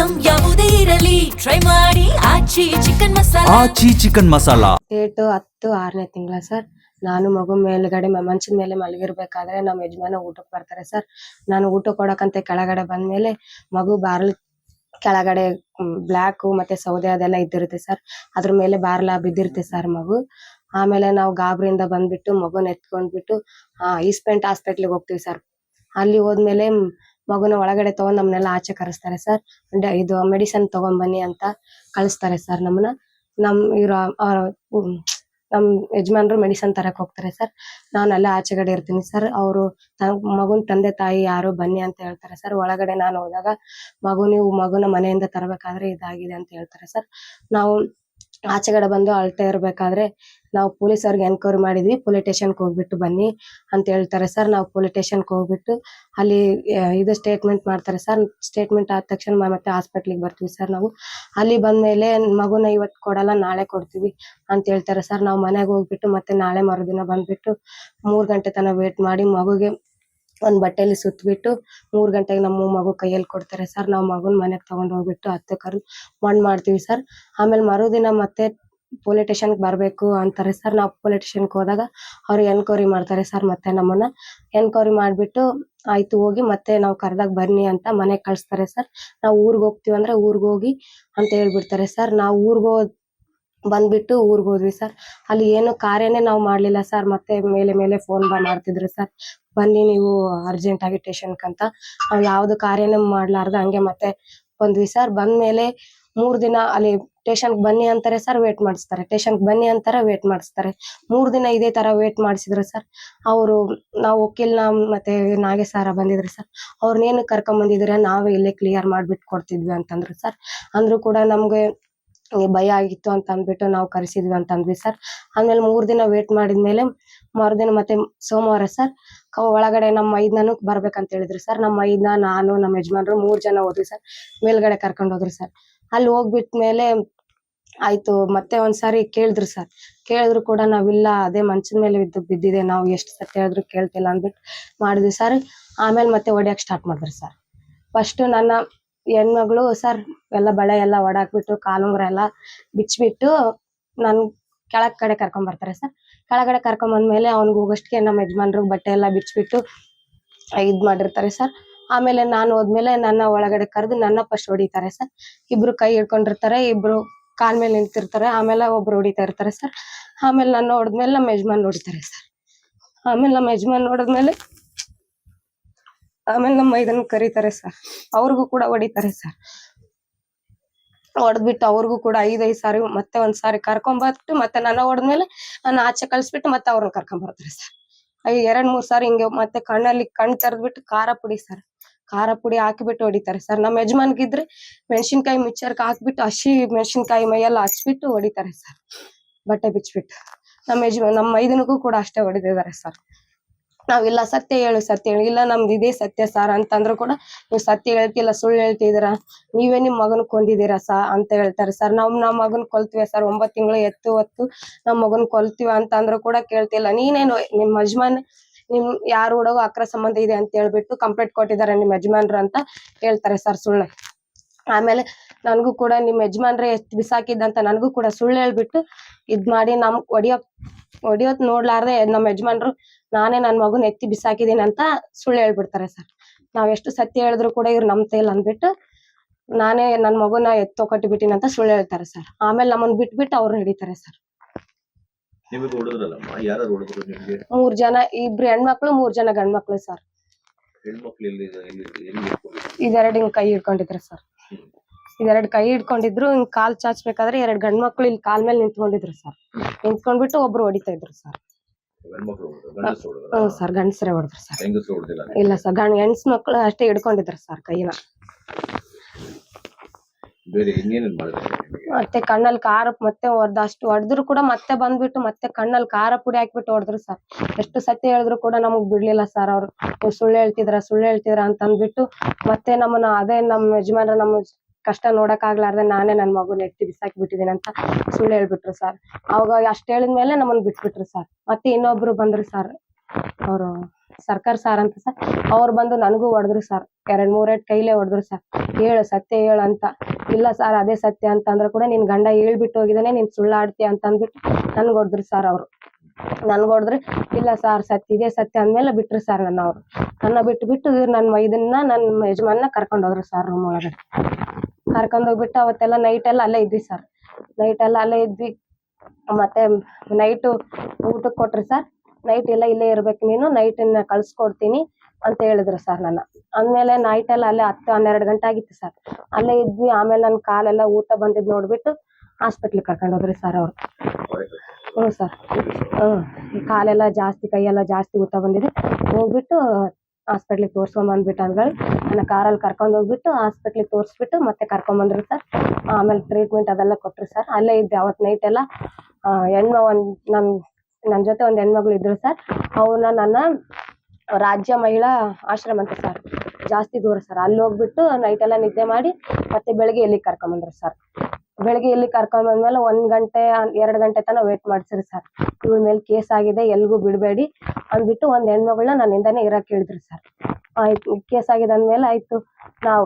Item ಯಾವುದೇ ಇರಲಿ try ಮಾಡಿ ಆಚಿ ಚಿಕನ್ ಮಸಾಲಾ. ಡೇಟ್ 10/6ನೇ ತಿಂಗಳ ಸರ್. ನಾನು ಮಗು ಮೇಲ್ಗಡೆ ಮಂಚದ ಮೇಲೆ ಮಲಗಿರ್ಬೇಕಾದ್ರೆ ನಮ್ಮ ಯಜಮಾನ ಊಟಕ್ಕೆ ಬರ್ತಾರೆ ಸರ್. ನಾನು ಊಟ ಕೊಡಕಂತ ಕೆಳಗಡೆ ಬಂದ್ಮೇಲೆ ಮಗು ಬಾರ್ಲ್ ಕೆಳಗಡೆ ಬ್ಲಾಕ್ ಮತ್ತೆ ಸೌದೆ ಅದೆಲ್ಲ ಇದ್ದಿರುತ್ತೆ ಸರ್. ಅದ್ರ ಮೇಲೆ ಬಾರ್ಲ ಬಿದ್ದಿರುತ್ತೆ ಸರ್ ಮಗು. ಆಮೇಲೆ ನಾವು ಗಾಬರಿಯಿಂದ ಬಂದ್ಬಿಟ್ಟು ಮಗುನ ಎತ್ಕೊಂಡ್ಬಿಟ್ಟು ಈಸ್ಪೆಂಟ್ ಹಾಸ್ಪಿಟ್ಲಿಗೆ ಹೋಗ್ತೀವಿ ಸರ್. ಅಲ್ಲಿ ಹೋದ್ಮೇಲೆ ಮಗುನ ಒಳಗಡೆ ತಗೊಂಡ್ ನಮ್ನೆಲ್ಲ ಆಚೆ ಕರೆಸ್ತಾರೆ ಸರ್. ಇದು ಮೆಡಿಸನ್ ತಗೊಂಡ್ ಬನ್ನಿ ಅಂತ ಕಳಿಸ್ತಾರೆ ಸರ್ ನಮ್ಮನ್ನ. ನಮ್ ಯಜಮಾನ್ರು ಮೆಡಿಸನ್ ತರಕ್ ಹೋಗ್ತಾರೆ ಸರ್. ನಾನು ಅಲ್ಲೇ ಆಚೆಗಡೆ ಇರ್ತೀನಿ ಸರ್. ಅವರು ಮಗುನ್ ತಂದೆ ತಾಯಿ ಯಾರು ಬನ್ನಿ ಅಂತ ಹೇಳ್ತಾರೆ ಸರ್. ಒಳಗಡೆ ನಾನು ಹೋದಾಗ ನೀವು ಮಗುನ ಮನೆಯಿಂದ ತರಬೇಕಾದ್ರೆ ಇದಾಗಿದೆ ಅಂತ ಹೇಳ್ತಾರೆ ಸರ್. ನಾವು ಆಚೆಗಡೆ ಬಂದು ಅಳ್ತಾ ಇರ್ಬೇಕಾದ್ರೆ ನಾವು ಪೊಲೀಸರಿಗೆ ಎನ್ಕ್ವೈರಿ ಮಾಡಿದ್ವಿ, ಪೊಲೀಸ್ ಸ್ಟೇಷನ್ಗೆ ಹೋಗ್ಬಿಟ್ಟು ಬನ್ನಿ ಅಂತ ಹೇಳ್ತಾರೆ ಸರ್. ನಾವು ಪೊಲೀಸ್ ಸ್ಟೇಷನ್ಗೆ ಹೋಗ್ಬಿಟ್ಟು ಅಲ್ಲಿ ಇದು ಸ್ಟೇಟ್ಮೆಂಟ್ ಮಾಡ್ತಾರೆ ಸರ್. ಸ್ಟೇಟ್ಮೆಂಟ್ ಆದ ತಕ್ಷಣ ಮತ್ತೆ ಹಾಸ್ಪಿಟ್ಲಿಗೆ ಬರ್ತೀವಿ ಸರ್. ನಾವು ಅಲ್ಲಿ ಬಂದ್ಮೇಲೆ ಮಗುನ ಇವತ್ತು ಕೊಡಲ್ಲ ನಾಳೆ ಕೊಡ್ತೀವಿ ಅಂತ ಹೇಳ್ತಾರೆ ಸರ್. ನಾವು ಮನೆಗೆ ಹೋಗ್ಬಿಟ್ಟು ಮತ್ತೆ ನಾಳೆ ಮರುದಿನ ಬಂದ್ಬಿಟ್ಟು 3 ಗಂಟೆ ತನಕ ವೇಟ್ ಮಾಡಿ ಮಗುಗೆ ಒಂದ್ ಬಟ್ಟೆಯಲ್ಲಿ ಸುತ್ತಬಿಟ್ಟು 3 ಗಂಟೆಗೆ ನಮ್ಮ ಮಗು ಕೈಯಲ್ಲಿ ಕೊಡ್ತಾರೆ ಸರ್. ನಾವು ಮಗುನ್ ಮನೆಗೆ ತಗೊಂಡ್ ಹೋಗ್ಬಿಟ್ಟು ಹತ್ತು ಕರು ಮಣ್ಣ್ ಮಾಡ್ತೀವಿ ಸರ್. ಆಮೇಲೆ ಮರುದಿನ ಮತ್ತೆ ಪೊಲೀಸ್ ಸ್ಟೇಷನ್ಗೆ ಬರ್ಬೇಕು ಅಂತಾರೆ ಸರ್. ನಾವು ಪೊಲೀಸ್ ಸ್ಟೇಷನ್ಗೆ ಹೋದಾಗ ಅವ್ರು ಎನ್ಕ್ವೈರಿ ಮಾಡ್ತಾರೆ ಸರ್. ಮತ್ತೆ ನಮ್ಮನ್ನ ಎನ್ಕ್ವೈರಿ ಮಾಡ್ಬಿಟ್ಟು ಆಯ್ತು ಹೋಗಿ ಮತ್ತೆ ನಾವು ಕರೆದಾಗ ಬನ್ನಿ ಅಂತ ಮನೆಗೆ ಕಳಿಸ್ತಾರೆ ಸರ್. ನಾವು ಊರಿಗೆ ಹೋಗ್ತೀವಿ ಅಂದ್ರೆ ಊರಿಗೆ ಹೋಗಿ ಅಂತ ಹೇಳ್ಬಿಡ್ತಾರೆ ಸರ್. ನಾವು ಊರಿಗೆ ಬಂದ್ಬಿಟ್ಟು ಊರಿಗೆ ಹೋದ್ವಿ ಸರ್. ಅಲ್ಲಿ ಏನು ಕಾರ್ಯನೇ ನಾವು ಮಾಡ್ಲಿಲ್ಲ ಸರ್. ಮತ್ತೆ ಮೇಲೆ ಫೋನ್ ಮಾಡ್ತಿದ್ರು ಸರ್, ಬನ್ನಿ ನೀವು ಅರ್ಜೆಂಟ್ ಆಗಿ ಸ್ಟೇಷನ್ಗೆ ಅಂತ. ನಾವು ಯಾವ್ದು ಕಾರ್ಯನೇ ಮಾಡ್ಲಾರ್ದ ಹಂಗೆ ಮತ್ತೆ ಬಂದ್ವಿ ಸರ್. ಬಂದ್ಮೇಲೆ 3 ದಿನ ಅಲ್ಲಿ ಸ್ಟೇಷನ್ಗೆ ಬನ್ನಿ ಅಂತಾರೆ ಸರ್, ವೇಟ್ ಮಾಡಿಸ್ತಾರೆ. ಸ್ಟೇಷನ್ಗೆ ಬನ್ನಿ ಅಂತಾರೆ, ವೇಟ್ ಮಾಡಿಸ್ತಾರೆ. 3 ದಿನ ಇದೇ ತರ ವೇಟ್ ಮಾಡಿಸಿದ್ರು ಸರ್. ಅವರು ನಾವು ವಕೀಲ್ನ ಮತ್ತೆ ನಾಗೇಶ್ ಬಂದಿದ್ರು ಸರ್. ಅವ್ರನ್ನೇನು ಕರ್ಕೊಂಡ್ ಬಂದಿದ್ರೆ ನಾವೇ ಇಲ್ಲೇ ಕ್ಲಿಯರ್ ಮಾಡ್ಬಿಟ್ಟು ಕೊಡ್ತಿದ್ವಿ ಅಂತಂದ್ರು ಸರ್. ಅಂದ್ರು ಕೂಡ ನಮ್ಗೆ ಭಯ ಆಗಿತ್ತು ಅಂತ ಅಂದ್ಬಿಟ್ಟು ನಾವು ಕರೆಸಿದ್ವಿ ಅಂತ ಅಂದ್ವಿ ಸರ್. ಆಮೇಲೆ 3 ದಿನ ವೇಟ್ ಮಾಡಿದ್ಮೇಲೆ ಮರುದಿನ ಮತ್ತೆ ಸೋಮವಾರ ಸರ್ ಒಳಗಡೆ ನಮ್ಮ ಮೈದ್ನನು ಬರ್ಬೇಕಂತ ಹೇಳಿದ್ರು ಸರ್. ನಮ್ಮ ಮೈದ್ನ, ನಾನು, ನಮ್ಮ ಯಜಮಾನ್ರು 3 ಜನ ಹೋದ್ವಿ ಸರ್. ಮೇಲ್ಗಡೆ ಕರ್ಕೊಂಡ್ ಹೋದ್ರು ಸರ್. ಅಲ್ಲಿ ಹೋಗ್ಬಿಟ್ಮೇಲೆ ಆಯ್ತು ಮತ್ತೆ ಒಂದ್ಸಾರಿ ಕೇಳಿದ್ರು ಸರ್. ಕೇಳಿದ್ರು ಕೂಡ ನಾವಿಲ್ಲ, ಅದೇ ಮಂಚದ ಮೇಲೆ ಬಿದ್ದಿದೆ, ನಾವು ಎಷ್ಟು ಸತಿ ಹೇಳಿದ್ರು ಕೇಳ್ತಿಲ್ಲ ಅಂದ್ಬಿಟ್ಟು ಮಾಡಿದ್ವಿ ಸರ್. ಆಮೇಲೆ ಮತ್ತೆ ಹೊಡಿಯಕ್ ಸ್ಟಾರ್ಟ್ ಮಾಡಿದ್ರು ಸರ್. ಫಸ್ಟ್ ನನ್ನ ಹೆಣ್ಮಗಳು ಸರ್ ಎಲ್ಲ ಬಳೆ ಎಲ್ಲ ಒಡಾಕ್ಬಿಟ್ಟು ಕಾಲುಂಗ್ರ ಎಲ್ಲ ಬಿಚ್ಬಿಟ್ಟು ನನ್ ಕೆಳಗ್ ಕಡೆ ಕರ್ಕೊಂಡ್ ಬರ್ತಾರೆ ಸರ್. ಕೆಳಗಡೆ ಕರ್ಕೊಂಡ್ ಬಂದ್ಮೇಲೆ ಅವ್ನಿಗೆ ಹೋಗಷ್ಟಕ್ಕೆ ನಮ್ಮ ಯಜಮಾನ್ರು ಬಟ್ಟೆ ಎಲ್ಲ ಬಿಚ್ಬಿಟ್ಟು ಇದ್ ಮಾಡಿರ್ತಾರೆ ಸರ್. ಆಮೇಲೆ ನಾನು ಹೋದ್ಮೇಲೆ ನನ್ನ ಒಳಗಡೆ ಕರೆದು ನನ್ನ ಫಸ್ಟ್ ಹೊಡಿತಾರೆ ಸರ್. ಇಬ್ರು ಕೈ ಹಿಡ್ಕೊಂಡಿರ್ತಾರೆ, ಇಬ್ರು ಕಾಲ್ ಮೇಲೆ ನಿಂತಿರ್ತಾರೆ. ಆಮೇಲೆ ಒಬ್ರು ಹೊಡಿತಾ ಇರ್ತಾರೆ ಸರ್. ಆಮೇಲೆ ನನ್ನ ಹೊಡೆದ್ಮೇಲೆ ನಮ್ಮ ಯಜಮಾನ್ ಹೊಡಿತಾರೆ ಸರ್. ಆಮೇಲೆ ನಮ್ಮ ಯಜಮಾನ್ ಹೊಡೆದ್ಮೇಲೆ ನಮ್ಮ ಮೈದನ್ ಕರೀತಾರೆ ಸರ್. ಅವ್ರಿಗೂ ಕೂಡ ಹೊಡಿತಾರೆ ಸರ್. ಹೊಡೆದ್ಬಿಟ್ಟು ಅವ್ರಿಗೂ ಕೂಡ 5 ಸಾರಿ ಮತ್ತೆ ಒಂದ್ಸಾರಿ ಕರ್ಕೊಂಡ್ಬರ್ತು. ಮತ್ತೆ ನನ್ನ ಹೊಡೆದ್ಮೇಲೆ ನಾನು ಆಚೆ ಕಳ್ಸ್ಬಿಟ್ಟು ಮತ್ತೆ ಅವ್ರನ್ನ ಕರ್ಕೊಂಡ್ ಬರ್ತಾರೆ ಸರ್. 2-3 ಸಾರಿ ಹಿಂಗೆ ಮತ್ತೆ ಕಣ್ಣಲ್ಲಿ ಕಣ್ ತೆರೆದ್ಬಿಟ್ಟು ಖಾರ ಪುಡಿ ಹಾಕಿಬಿಟ್ಟು ಹೊಡಿತಾರೆ ಸರ್. ನಮ್ಮ ಯಜಮಾನ್ಗಿದ್ರೆ ಮೆಣಸಿನ್ಕಾಯಿ ಮಿಕ್ಚರ್ಗೆ ಹಾಕ್ಬಿಟ್ಟು ಹಸಿ ಮೆಣಸಿನ್ಕಾಯಿ ಮೈಯೆಲ್ಲ ಹಚ್ಬಿಟ್ಟು ಹೊಡಿತಾರೆ ಸರ್, ಬಟ್ಟೆ ಬಿಚ್ಬಿಟ್ಟು. ನಮ್ಮ ಮೈದನಿಗೂ ಕೂಡ ಅಷ್ಟೇ ಹೊಡೆದಿದ್ದಾರೆ ಸರ್. ನಾವಿಲ್ಲ ಸತ್ಯ ಹೇಳು ಇಲ್ಲ ನಮ್ದು ಇದೇ ಸತ್ಯ ಸಾರ್ ಅಂತಂದ್ರು ಕೂಡ ನೀವು ಸತ್ಯ ಹೇಳ್ತಿಲ್ಲ, ಸುಳ್ಳು ಹೇಳ್ತಿದ್ದೀರಾ, ನೀವೇ ನಿಮ್ ಮಗನ್ ಕೊಂದಿದ್ದೀರಾ ಅಂತ ಹೇಳ್ತಾರೆ ಸರ್. ನಮ್ಮ ಮಗನ್ ಕೊಲ್ತೀವಿ ಸರ್, 9 ತಿಂಗಳು ಎತ್ತು ಹೊತ್ತು ನಮ್ ಮಗನ್ ಕೊಲ್ತೀವ ಅಂತ ಅಂದ್ರು ಕೂಡ ಕೇಳ್ತಿಲ್ಲ. ನೀನೇನು ನಿಮ್ ಯಜಮಾನ್ ನಿಮ್ ಯಾರು ಹುಡುಗ ಅಕ್ರ ಸಂಬಂಧ ಇದೆ ಅಂತ ಹೇಳ್ಬಿಟ್ಟು ಕಂಪ್ಲೇಂಟ್ ಕೊಟ್ಟಿದ್ದಾರೆ ನಿಮ್ ಯಜಮಾನ್ರು ಅಂತ ಹೇಳ್ತಾರೆ ಸರ್, ಸುಳ್ಳು. ಆಮೇಲೆ ನನ್ಗೂ ಕೂಡ ನಿಮ್ ಯಜಮಾನ್ರೆ ಎಷ್ಟ್ ಬಿಸಾಕಿದ್ದಂತ ನನ್ಗೂ ಕೂಡ ಸುಳ್ಳು ಹೇಳ್ಬಿಟ್ಟು ಇದ್ ಮಾಡಿ ನಮ್ ಹೊಡಿಯೋತ್ ನೋಡ್ಲಾರ್ದೆ ನಮ್ಮ ಯಜಮಾನ್ರು ನಾನೇ ನನ್ ಮಗುನ್ ಎತ್ತಿ ಬಿಸಾಕಿದೀನಿ ಅಂತ ಸುಳ್ಳು ಹೇಳ್ಬಿಡ್ತಾರೆ ಸರ್. ನಾವ್ ಎಷ್ಟು ಸತ್ಯ ಹೇಳಿದ್ರು ಕೂಡ ಇವ್ರು ನಂಬ್ತಾ ಇಲ್ಲ ಅಂದ್ಬಿಟ್ಟು ನಾನೇ ನನ್ ಮಗುನ ಎತ್ತೊಕಟ್ಟಿ ಬಿಟ್ಟಿನಿ ಅಂತ ಸುಳ್ಳು ಹೇಳ್ತಾರೆ ಸರ್. ಆಮೇಲೆ ನಮ್ಮನ್ ಬಿಟ್ಬಿಟ್ಟು ಅವ್ರು ಹಿಡಿತಾರೆ ಸರ್. 3 ಜನ, 2 ಹೆಣ್ಮಕ್ಳು 3 ಜನ ಗಂಡ್ಮಕ್ಳು ಸರ್. ಇದೆರಡು ಹಿಂಗ್ ಕೈ ಹಿಡ್ಕೊಂಡಿದ್ರು ಸರ್. ಇದೆರಡು ಕೈ ಹಿಡ್ಕೊಂಡಿದ್ರು. ಹಿಂಗ್ ಕಾಲ್ ಚಾಚ್ಬೇಕಾದ್ರೆ 2 ಗಂಡ್ಮಕ್ಳು ಇಲ್ಲಿ ಕಾಲ್ ಮೇಲೆ ನಿಂತ್ಕೊಂಡಿದ್ರು ಸರ್. ನಿಂತ್ಕೊಂಡ್ಬಿಟ್ಟು ಒಬ್ರು ಹೊಡಿತಾ ಇದ್ರು ಸರ್. ಸರ್ ಗಂಡಸರೇ ಹೊಡೆದ್ರು ಸರ್. ಇಲ್ಲ ಸರ್, ಹೆಣ್ಸ್ ಮಕ್ಳು ಅಷ್ಟೇ ಹಿಡ್ಕೊಂಡಿದ್ರು ಸರ್ ಕೈನ. ಮತ್ತೆ ಕಣ್ಣಲ್ಲಿ ಖಾರ ಮತ್ತೆ ಅಷ್ಟು ಹೊಡೆದ್ರು ಕೂಡ ಮತ್ತೆ ಬಂದ್ಬಿಟ್ಟು ಮತ್ತೆ ಕಣ್ಣಲ್ಲಿ ಖಾರ ಪುಡಿ ಹಾಕ್ಬಿಟ್ಟು ಹೊಡೆದ್ರು ಸರ್. ಎಷ್ಟು ಸತ್ಯ ಹೇಳಿದ್ರು ಕೂಡ ನಮಗ್ ಬಿಡ್ಲಿಲ್ಲ ಸರ್. ಅವ್ರು ಸುಳ್ಳು ಹೇಳ್ತಿದ್ರ ಅಂತ ಅಂದ್ಬಿಟ್ಟು ಮತ್ತೆ ನಮ್ಮನ್ನ ಅದೇ ನಮ್ಮ ಯಜಮಾನ್ರ ನಮ್ಮ ಕಷ್ಟ ನೋಡಕ್ ಆಗ್ಲಾರ್ದೆ ನಾನೇ ನನ್ ಮಗುನ ಎತ್ತಿ ಬಿಸಾಕಿ ಬಿಟ್ಟಿದೀನಿ ಅಂತ ಸುಳ್ಳು ಹೇಳ್ಬಿಟ್ರು ಸರ್. ಅವಾಗ ಅಷ್ಟ್ ಹೇಳಿದ್ಮೇಲೆ ನಮ್ಮನ್ ಬಿಟ್ಬಿಟ್ರು ಸರ್. ಮತ್ತೆ ಇನ್ನೊಬ್ರು ಬಂದ್ರು ಸರ್. ಅವ್ರು ಸರ್ಕಾರ ಸಾರ್ ಅಂತ ಸರ್. ಅವ್ರು ಬಂದು ನನಗೂ ಹೊಡೆದ್ರು ಸರ್. 2-3 ಏಟ್ ಕೈಲೇ ಹೊಡೆದ್ರು ಸರ್. ಹೇಳು ಸತ್ಯ ಹೇಳು ಅಂತ. ಇಲ್ಲ ಸರ್ ಅದೇ ಸತ್ಯ ಅಂತಂದ್ರು ಕೂಡ ನಿನ್ ಗಂಡ ಹೇಳ್ಬಿಟ್ಟು ಹೋಗಿದ್ದಾನೆ, ನೀನ್ ಸುಳ್ಳಾಡ್ತೀಯ ಅಂತ ಅಂದ್ಬಿಟ್ಟು ನನ್ಗ್ ಹೊಡೆದ್ರು ಸರ್ ಅವ್ರು. ನನ್ಗ್ ಹೊಡೆದ್ರೆ ಇಲ್ಲ ಸರ್ ಇದೇ ಸತ್ಯ ಅಂದ್ಮೇಲೆ ಬಿಟ್ರು ಸರ್ ನನ್ನ ಬಿಟ್ಟು ನನ್ನ ನನ್ನ ಯಜಮಾನ್ನ ಕರ್ಕೊಂಡ್ ಹೋದ್ರು ಸರ್ ರೂಮ್ ಒಳಗಡೆ. ಕರ್ಕೊಂಡ್ ಹೋಗ್ಬಿಟ್ಟು ಅವತ್ತೆಲ್ಲ ನೈಟ್ ಎಲ್ಲ ಅಲ್ಲೇ ಇದ್ವಿ ಸರ್. ನೈಟ್ ಎಲ್ಲ ಅಲ್ಲೇ ಇದ್ವಿ. ಮತ್ತೆ ನೈಟು ಊಟಕ್ಕೆ ಕೊಟ್ರು ಸರ್. ನೈಟ್ ಎಲ್ಲ ಇಲ್ಲೇ ಇರ್ಬೇಕು ನೀನು, ನೈಟ್ ಕಳ್ಸ್ಕೊಡ್ತೀನಿ ಅಂತ ಹೇಳಿದ್ರು ಸರ್ ನನ್ನ. ಅಂದ್ಮೇಲೆ ನೈಟ್ ಎಲ್ಲ ಅಲ್ಲೇ 10-12 ಗಂಟೆ ಆಗಿತ್ತು ಸರ್. ಅಲ್ಲೇ ಇದ್ವಿ. ಆಮೇಲೆ ನನ್ನ ಕಾಲೆಲ್ಲ ಊತ ಬಂದಿದ್ ನೋಡ್ಬಿಟ್ಟು ಹಾಸ್ಪಿಟ್ಲಿಗೆ ಕರ್ಕೊಂಡು ಹೋದ್ರಿ ಸರ್ ಅವ್ರು. ಹ್ಞೂ ಸರ್. ಕಾಲೆಲ್ಲ ಜಾಸ್ತಿ, ಕೈಯೆಲ್ಲ ಜಾಸ್ತಿ ಊತ ಬಂದಿದೆ. ಹೋಗ್ಬಿಟ್ಟು ಹಾಸ್ಪಿಟ್ಲಿಗೆ ತೋರ್ಸ್ಕೊಂಬಂದ್ಬಿಟ್ಟು ಅಂದ್ಗಳು ನನ್ನ ಕಾರಲ್ಲಿ ಕರ್ಕೊಂಡು ಹೋಗ್ಬಿಟ್ಟು ಹಾಸ್ಪಿಟ್ಲಿಗೆ ತೋರಿಸ್ಬಿಟ್ಟು ಮತ್ತೆ ಕರ್ಕೊಂಬಂದ್ರು ಸರ್. ಆಮೇಲೆ ಟ್ರೀಟ್ಮೆಂಟ್ ಅದೆಲ್ಲ ಕೊಟ್ಟರು ಸರ್. ಅಲ್ಲೇ ಇದ್ದೆ ಅವತ್ತು ನೈಟ್ ಎಲ್ಲ. ನನ್ನ ಜೊತೆ ಒಂದು ಹೆಣ್ಮಗಳು ಇದ್ರು ಸರ್. ಅವ್ರನ್ನ ನನ್ನ ರಾಜ್ಯ ಮಹಿಳಾ ಆಶ್ರಮ ಅಂತ ಸರ್, ಜಾಸ್ತಿ ದೂರ ಸರ್. ಅಲ್ಲಿ ಹೋಗ್ಬಿಟ್ಟು ನೈಟ್ ಎಲ್ಲ ನಿದ್ದೆ ಮಾಡಿ ಮತ್ತೆ ಬೆಳಗ್ಗೆ ಇಲ್ಲಿಗೆ ಕರ್ಕೊಂಬಂದ್ರು ಸರ್. ಬೆಳಗ್ಗೆ ಇಲ್ಲಿ ಕರ್ಕೊಂಬಂದ್ಮೇಲೆ 1 ಗಂಟೆ 2 ಗಂಟೆ ತನಕ ವೇಟ್ ಮಾಡ್ಸಿರಿ ಸರ್. ಇವಳ ಮೇಲೆ ಕೇಸ್ ಆಗಿದೆ, ಎಲ್ಗೂ ಬಿಡಬೇಡಿ ಅಂದ್ಬಿಟ್ಟು ಒಂದು ಹೆಣ್ಮಗಳನ್ನ ನನ್ನಿಂದಾನೇ ಇರಕ್ಕೆ ಹೇಳಿದ್ರು ಸರ್. ಆಯ್ತು, ಕೇಸ್ ಆಗಿದೆ ಅಂದಮೇಲೆ ಆಯ್ತು ನಾವು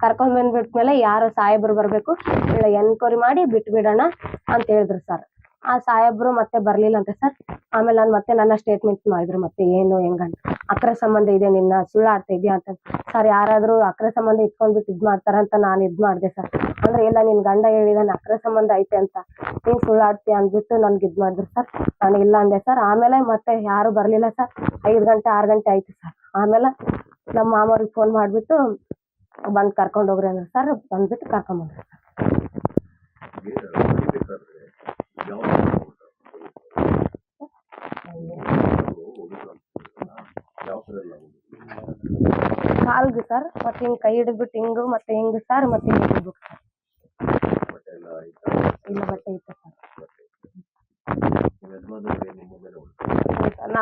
ಕರ್ಕೊಂಡ್ ಬಂದ್ಬಿಟ್ಮೇಲೆ ಯಾರು ಸಾಹೇಬ್ರು ಬರಬೇಕು, ಇಲ್ಲ ಎನ್ಕ್ವೈರಿ ಮಾಡಿ ಬಿಟ್ಬಿಡೋಣ ಅಂತ ಹೇಳಿದ್ರು ಸರ್. ಆ ಸಾಹೇಬ್ರು ಮತ್ತೆ ಬರ್ಲಿಲ್ಲ ಅಂತೆ ಸರ್. ಆಮೇಲೆ ನಾನು ಮತ್ತೆ ನನ್ನ ಸ್ಟೇಟ್ಮೆಂಟ್ ಮಾಡಿದ್ರು, ಮತ್ತೆ ಏನು ಹೆಂಗಂತ. ಅಕ್ರ ಸಂಬಂಧ ಇದೆ, ನಿನ್ನ ಸುಳ್ಳಾಡ್ತಾ ಇದೆಯಾ ಅಂತ. ಸರ್ ಯಾರಾದ್ರೂ ಅಕ್ರ ಸಂಬಂಧ ಇಟ್ಕೊಂಡ್ಬಿಟ್ಟು ಮಾಡ್ತಾರಂತ ನಾನು ಮಾಡಿದೆ ಸರ್. ಅಂದ್ರೆ ಇಲ್ಲ ನಿನ್ ಗಂಡ ಹೇಳಿದಾನೆ ಅಕ್ರ ಸಂಬಂಧ ಐತೆ ಅಂತ, ನೀನ್ ಸುಳ್ಳಾಡ್ತೀಯ ಅಂದ್ಬಿಟ್ಟು ನನ್ಗೆ ಮಾಡಿದ್ರು ಸರ್. ನಾನು ಇಲ್ಲ ಅಂದೆ ಸರ್. ಆಮೇಲೆ ಮತ್ತೆ ಯಾರು ಬರ್ಲಿಲ್ಲ ಸರ್. 5 ಗಂಟೆ 6 ಗಂಟೆ ಆಯ್ತು ಸರ್. ಆಮೇಲೆ ನಮ್ಮ ಮಾಮವ್ರಿಗೆ ಫೋನ್ ಮಾಡ್ಬಿಟ್ಟು ಬಂದು ಕರ್ಕೊಂಡು ಹೋಗ್ರಿ ಅಂದ್ರೆ ಸರ್. ಬಂದ್ಬಿಟ್ಟು ಕರ್ಕೊಂಡ್ಬಂದ್ರು ಸರ್. ಕಾಲ್ದು ಸರ್, ಮತ್ತೆ ಹಿಂಗ್ ಕೈ ಹಿಡಿದ್ಬಿಟ್ಟು ಹಿಂಗು ಮತ್ತೆ ಹಿಂಗ್ ಸರ್, ಮತ್ತೆ ಹಿಂಗ್ ಹಿಡಿದ್ಬಿಟ್ಟು ಇಲ್ಲ ಬಟ್ಟೆ ಇತ್ತು ಸರ್.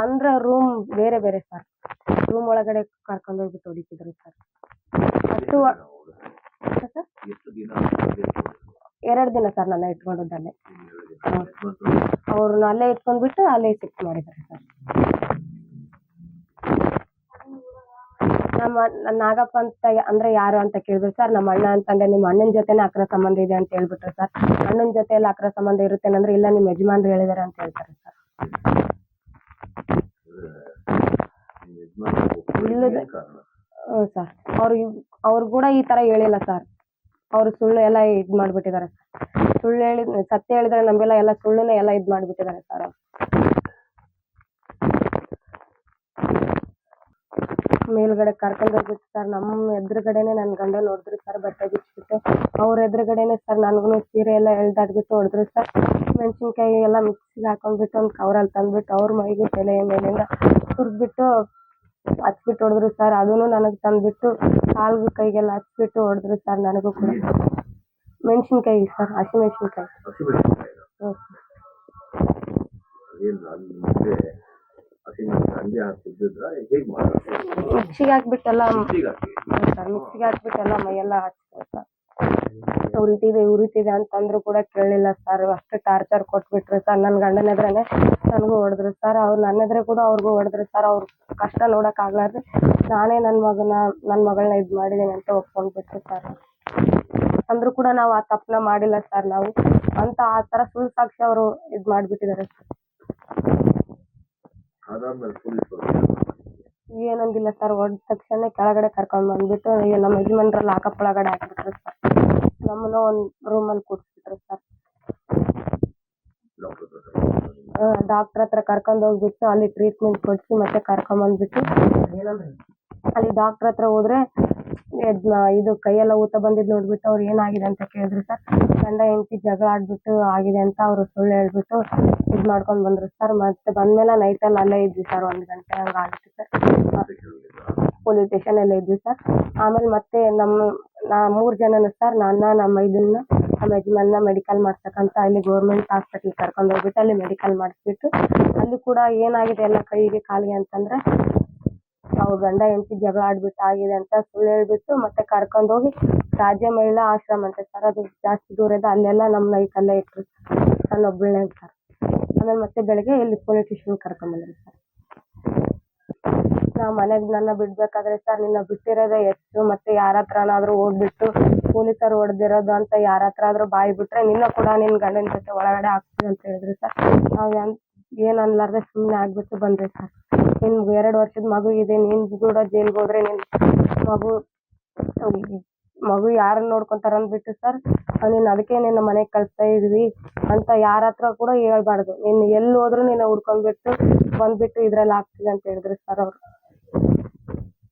ಅಂದ್ರೆ ರೂಮ್ ಬೇರೆ ಬೇರೆ ಸರ್. ರೂಮ್ ಒಳಗಡೆ ಕರ್ಕೊಂಡು ಹೋಗ್ಬಿಟ್ಟು ಹೊಡಿತಿದ್ರು ಸರ್. ಅಷ್ಟು ಸರ್ 2 ದಿನ ಸರ್ ನನ್ನ ಇಟ್ಕೊಂಡದ್ದಲ್ಲೇ. ಅವ್ರನ್ನ ಅಲ್ಲೇ ಇಟ್ಕೊಂಡ್ಬಿಟ್ಟು ಅಲ್ಲೇ ಶಿಫ್ಟ್ ಮಾಡಿದ್ದಾರೆ ಸರ್. ನಮ್ಮ ನಾಗಪ್ಪ ಅಂತ ಅಂದ್ರೆ ಯಾರು ಅಂತ ಕೇಳಿದ್ರು ಸರ್. ನಮ್ಮ ಅಣ್ಣ ಅಂತಂದ್ರೆ ನಿಮ್ಮ ಅಣ್ಣನ ಜೊತೆನೇ ಅಕ್ರ ಸಂಬಂಧ ಇದೆ ಅಂತ ಹೇಳ್ಬಿಟ್ರು ಸರ್. ಅಣ್ಣನ ಜೊತೆ ಎಲ್ಲ ಅಕ್ರ ಸಂಬಂಧ ಇರುತ್ತೇನಂದ್ರೆ ಇಲ್ಲ ನಿಮ್ಮ ಯಜಮಾನ್ರು ಹೇಳಿದಾರೆ ಅಂತ ಹೇಳ್ತಾರೆ ಸರ್. ಇಲ್ಲದ ಹ್ಞೂ ಸರ್. ಅವ್ರು ಕೂಡ ಈ ತರ ಹೇಳಿಲ್ಲ ಸರ್. ಅವ್ರು ಸುಳ್ಳು ಎಲ್ಲ ಇದ್ ಮಾಡ್ಬಿಟ್ಟಿದ್ದಾರೆ ಸರ್. ಸುಳ್ಳು ಹೇಳಿ ಸತ್ಯ ಹೇಳಿದ್ರೆ ನಮ್ಗೆಲ್ಲ ಎಲ್ಲ ಸುಳ್ಳುನೇ ಎಲ್ಲ ಇದ್ ಮಾಡ್ಬಿಟ್ಟಿದ್ದಾರೆ ಸರ್. ಮೇಲ್ಗಡೆ ಕರ್ಕೊಂಡು ಹೋಗ್ಬಿಟ್ಟು ಸರ್ ನಮ್ಮ ಎದುರುಗಡೆನೆ ನನ್ನ ಗಂಡ ನೋಡಿದ್ರು ಸರ್. ಬಟ್ಟೆ ಬಿಚ್ಚಿಬಿಟ್ಟು ಅವ್ರ ಎದುರುಗಡೆನೆ ಸರ್ ನನಗೂ ಸೀರೆ ಎಲ್ಲ ಎಳ್ದಾಡ್ಬಿಟ್ಟು ಹೊಡೆದ್ರು ಸರ್. ಮೆಣಸಿನ್ಕಾಯಿ ಎಲ್ಲ ಮಿಕ್ಸಿಗೆ ಹಾಕೊಂಡ್ಬಿಟ್ಟು ಒಂದು ಕವರಲ್ಲಿ ತಂದ್ಬಿಟ್ಟು ಅವ್ರ ಮೈಗೆ ತಲೆಯ ಮೇಲಿಂದ ಸುರಿದ್ಬಿಟ್ಟು ಹಚ್ಬಿಟ್ಟು ಹೊಡೆದ್ರು ಸರ್. ಅದನ್ನು ನನಗೆ ತಂದ್ಬಿಟ್ಟು ಕಾಲ್ಗೂ ಕೈಗೆಲ್ಲ ಹಚ್ಬಿಟ್ಟು ಹೊಡೆದ್ರು ಸರ್. ನನಗೂ ಕೂಡ ಮೆಣಸಿನ್ಕಾಯಿ ಸರ್, ಹಸಿಮೆಣಸಿನ್ಕಾಯಿ. ಮಿಕ್ಸಿಗೆ ಹಾಕ್ಬಿಟ್ಟೆಲ್ಲ ಸರ್, ಮಿಕ್ಸಿಗೆ ಹಾಕ್ಬಿಟ್ಟೆಲ್ಲ ಮೈಯೆಲ್ಲ ಹಚ್ತಾರೆ ಸರ್. ಉರಿತಿದೆ ಅಂತಂದ್ರು ಕೂಡ ಕೇಳಲಿಲ್ಲ ಸರ್. ಅಷ್ಟು ಟಾರ್ಚರ್ ಕೊಟ್ಬಿಟ್ರು ಸರ್. ನನ್ನ ಗಂಡನ ಎದುರೇನೆ ನನಗೂ ಹೊಡೆದ್ರು ಸರ್. ಅವ್ರು ನನ್ನ ಎದುರೇ ಕೂಡ ಅವ್ರಿಗೂ ಹೊಡೆದ್ರು ಸರ್. ಅವ್ರ ಕಷ್ಟ ನೋಡಕ್ ಆಗ್ಲಾರ್ದು ನಾನೇ ನನ್ನ ಮಗಳನ್ನ ಇದ್ ಮಾಡಿದೀನಿ ಅಂತ ಒಪ್ಕೊಂಡ್ಬಿಟ್ರು ಸರ್. ಅಂದ್ರೂ ಕೂಡ ನಾವು ಆ ತಪ್ಪನ್ನ ಮಾಡಿಲ್ಲ ಸರ್. ನಾವು ಅಂತ ಆ ತರ ಸುಳ್ಳು ಸಾಕ್ಷಿ ಅವರು ಇದ್ ಮಾಡ್ಬಿಟ್ಟಿದ್ದಾರೆ ಸರ್. ಏನಂದಿಲ್ಲ ಸರ್. ಹೊಡೆದ ತಕ್ಷಣ ಕೆಳಗಡೆ ಕರ್ಕೊಂಡ್ ಬಂದ್ಬಿಟ್ಟು ನಮ್ಮ ಯಜಮಾನ್ರಲ್ಲಿ ಲಾಕಪ್ ಒಳಗಡೆ ಹಾಕ್ಬಿಟ್ರು ಸರ್. ನಮ್ಮನ್ನ ಒಂದ್ ರೂಮಲ್ಲಿ ಕೂರಿಸ್ಬಿಟ್ರು ಸರ್. ಡಾಕ್ಟರ್ ಹತ್ರ ಕರ್ಕೊಂಡ್ ಹೋಗ್ಬಿಟ್ಟು ಅಲ್ಲಿ ಟ್ರೀಟ್ಮೆಂಟ್ ಕೊಡ್ಸಿ ಮತ್ತೆ ಕರ್ಕೊಂಡ್ ಬಂದ್ಬಿಟ್ಟು ಅಲ್ಲಿ ಡಾಕ್ಟರ್ ಹತ್ರ ಹೋದ್ರೆ ಇದು ಕೈಯೆಲ್ಲ ಊತ ಬಂದಿದ್ ನೋಡ್ಬಿಟ್ಟು ಅವ್ರು ಏನಾಗಿದೆ ಅಂತ ಕೇಳಿದ್ರು ಸರ್. ಗಂಡ ಹೆಂಡತಿ ಜಗಳ ಆಡ್ಬಿಟ್ಟು ಆಗಿದೆ ಅಂತ ಅವ್ರು ಸುಳ್ಳು ಹೇಳ್ಬಿಟ್ಟು ಇದ್ ಮಾಡ್ಕೊಂಡ್ ಬಂದ್ರು ಸರ್. ಮತ್ತೆ ಬಂದ್ಮೇಲೆ ನೈಟಲ್ಲಿ ಅಲ್ಲೇ ಇದ್ವಿ ಸರ್. 1 ಗಂಟೆ ಹಂಗ ಆಗಿತ್ತು ಸರ್. ಪೊಲೀಸ್ ಸ್ಟೇಷನ್ ಅಲ್ಲೇ ಇದ್ವಿ ಸರ್. ಆಮೇಲೆ ಮತ್ತೆ ನಾ 3 ಜನನು ಸರ್, ನನ್ನ ನಮ್ಮ ನಮ್ಮ ಯಜಮಾನ್ನ ಮೆಡಿಕಲ್ ಮಾಡ್ಸಕ್ಕಂತ ಅಲ್ಲಿ ಗೌರ್ಮೆಂಟ್ ಹಾಸ್ಪಿಟಲ್ ಕರ್ಕೊಂಡು ಹೋಗ್ಬಿಟ್ಟು ಅಲ್ಲಿ ಮೆಡಿಕಲ್ ಮಾಡಿಸ್ಬಿಟ್ಟು ಅಲ್ಲಿ ಕೂಡ ಏನಾಗಿದೆ ಎಲ್ಲ ಕೈಗೆ ಕಾಲಿಗೆ ಅಂತಂದ್ರೆ ಅವ್ರ ಗಂಡ ಹೆಂಡತಿ ಜಗಳ ಆಡ್ಬಿಟ್ಟು ಆಗಿದೆ ಅಂತ ಸುಳ್ಳು ಹೇಳ್ಬಿಟ್ಟು ಮತ್ತೆ ಕರ್ಕೊಂಡು ಹೋಗಿ ರಾಜ್ಯ ಮಹಿಳಾ ಆಶ್ರಮ ಅಂತ ಸರ್. ಅದು ಜಾಸ್ತಿ ದೂರ ಇದೆ. ಅಲ್ಲೆಲ್ಲ ನಮ್ಮ ನೈಟ್ ಅಲ್ಲೇ ಇಟ್ರು ಸರ್. ನಾನು ಒಬ್ಬಳನೇ ಸರ್. ಆಮೇಲೆ ಮತ್ತೆ ಬೆಳಗ್ಗೆ ಇಲ್ಲಿ ಪೊಲೀಸ್ ಸ್ಟೇಷನ್ ಕರ್ಕೊಂಡ್ ಬಂದ್ರಿ ಸರ್. ನಾ ಮನೆಗ್ ನನ್ನ ಬಿಡ್ಬೇಕಾದ್ರೆ ಸರ್ ನಿನ್ನ ಬಿಟ್ಟಿರೋದೇ ಹೆಚ್ಚು, ಮತ್ತೆ ಯಾರ ಹತ್ರನಾದ್ರೂ ಹೋಗ್ಬಿಟ್ಟು ಪೊಲೀಸರು ಹೊಡೆದಿರೋದು ಅಂತ ಯಾರ ಹತ್ರ ಆದ್ರೂ ಬಾಯಿ ಬಿಟ್ರೆ ನಿನ್ನ ಕೂಡ ನಿನ್ ಗಂಡನ ಜೊತೆ ಒಳಗಡೆ ಹಾಕ್ತೀವಿ ಅಂತ ಹೇಳಿದ್ರು ಸರ್. ನಾವ್ ಏನ್ ಅನ್ಲಾರ್ದೆ ಸುಮ್ನೆ ಆಗ್ಬಿಟ್ಟು ಬಂದ್ವಿ ಸರ್. ನಿನ್ 2 ವರ್ಷದ ಮಗು ಇದೆ, ನೀನ್ ಕೂಡ ಜೈಲ್ಗೆ ಹೋದ್ರೆ ನಿನ್ ಮಗು ಮಗು ಯಾರನ್ನ ನೋಡ್ಕೊಂತಾರ ಅಂದ್ಬಿಟ್ಟು ಸರ್ ನೀನ್ ಅದಕ್ಕೆ ನಿನ್ನ ಮನೆಗ್ ಕಳಿಸ್ತಾ ಇದೀವಿ ಅಂತ ಯಾರ ಹತ್ರ ಕೂಡ ಹೇಳ್ಬಾರ್ದು. ನೀನ್ ಎಲ್ಲಿ ಹೋದ್ರು ನಿನ್ನ ಹುಡ್ಕೊಂಡ್ಬಿಟ್ಟು ಬಂದ್ಬಿಟ್ಟು ಇದ್ರಲ್ಲಿ ಹಾಕ್ತೀವಿ ಅಂತ ಹೇಳಿದ್ರು ಸರ್ ಅವ್ರು.